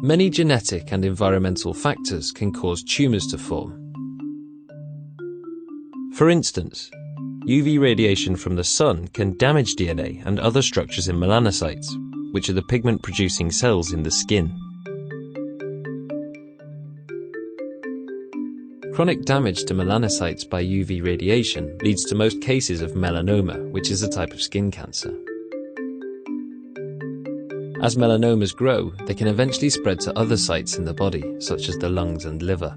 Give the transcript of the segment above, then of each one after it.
Many genetic and environmental factors can cause tumours to form. For instance, UV radiation from the sun can damage DNA and other structures in melanocytes, which are the pigment-producing cells in the skin. Chronic damage to melanocytes by UV radiation leads to most cases of melanoma, which is a type of skin cancer. As melanomas grow, they can eventually spread to other sites in the body, such as the lungs and liver.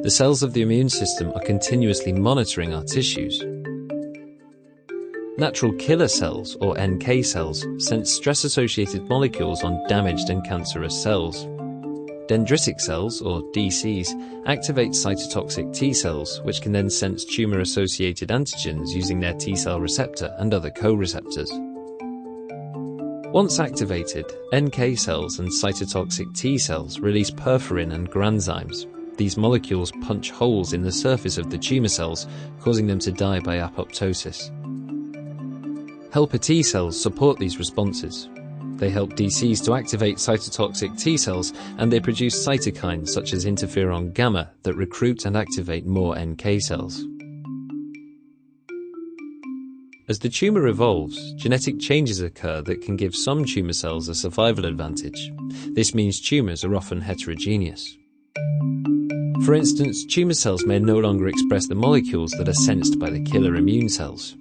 The cells of the immune system are continuously monitoring our tissues. Natural killer cells, or NK cells, sense stress-associated molecules on damaged and cancerous cells. Dendritic cells, or DCs, activate cytotoxic T cells, which can then sense tumor-associated antigens using their T cell receptor and other co-receptors. Once activated, NK cells and cytotoxic T cells release perforin and granzymes. These molecules punch holes in the surface of the tumor cells, causing them to die by apoptosis. Helper T cells support these responses. They help DCs to activate cytotoxic T cells, and they produce cytokines such as interferon gamma that recruit and activate more NK cells. As the tumor evolves, genetic changes occur that can give some tumor cells a survival advantage. This means tumors are often heterogeneous. For instance, tumor cells may no longer express the molecules that are sensed by the killer immune cells.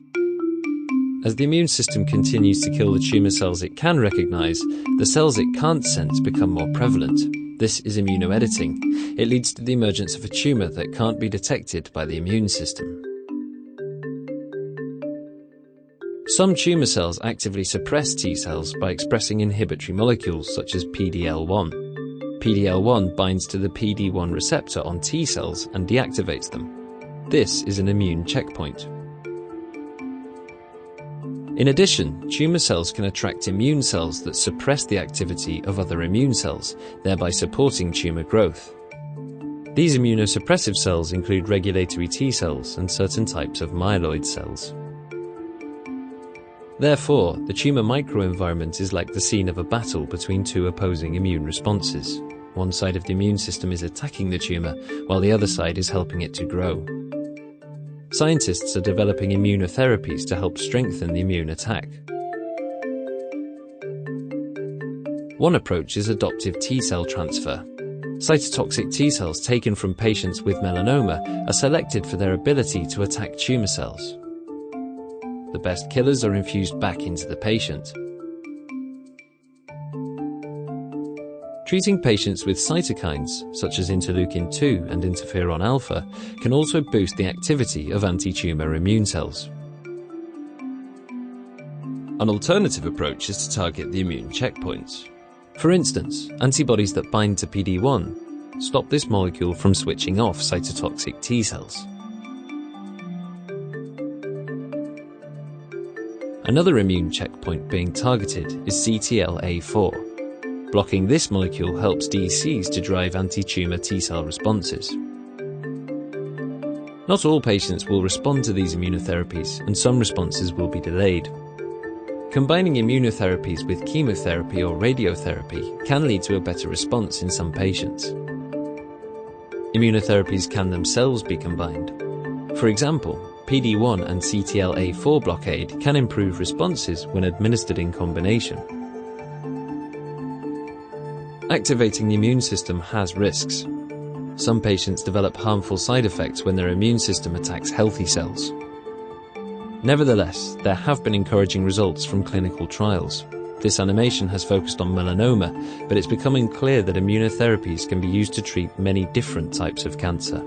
As the immune system continues to kill the tumor cells it can recognize, the cells it can't sense become more prevalent. This is immunoediting. It leads to the emergence of a tumor that can't be detected by the immune system. Some tumor cells actively suppress T cells by expressing inhibitory molecules such as PD-L1. PD-L1 binds to the PD-1 receptor on T cells and deactivates them. This is an immune checkpoint. In addition, tumor cells can attract immune cells that suppress the activity of other immune cells, thereby supporting tumor growth. These immunosuppressive cells include regulatory T cells and certain types of myeloid cells. Therefore, the tumor microenvironment is like the scene of a battle between two opposing immune responses. One side of the immune system is attacking the tumor, while the other side is helping it to grow. Scientists are developing immunotherapies to help strengthen the immune attack. One approach is adoptive T cell transfer. Cytotoxic T cells taken from patients with melanoma are selected for their ability to attack tumor cells. The best killers are infused back into the patient. Treating patients with cytokines, such as interleukin-2 and interferon alpha, can also boost the activity of anti-tumor immune cells. An alternative approach is to target the immune checkpoints. For instance, antibodies that bind to PD-1 stop this molecule from switching off cytotoxic T cells. Another immune checkpoint being targeted is CTLA-4. Blocking this molecule helps DCs to drive anti-tumor T cell responses. Not all patients will respond to these immunotherapies, and some responses will be delayed. Combining immunotherapies with chemotherapy or radiotherapy can lead to a better response in some patients. Immunotherapies can themselves be combined. For example, PD-1 and CTLA-4 blockade can improve responses when administered in combination. Activating the immune system has risks. Some patients develop harmful side effects when their immune system attacks healthy cells. Nevertheless, there have been encouraging results from clinical trials. This animation has focused on melanoma, but it's becoming clear that immunotherapies can be used to treat many different types of cancer.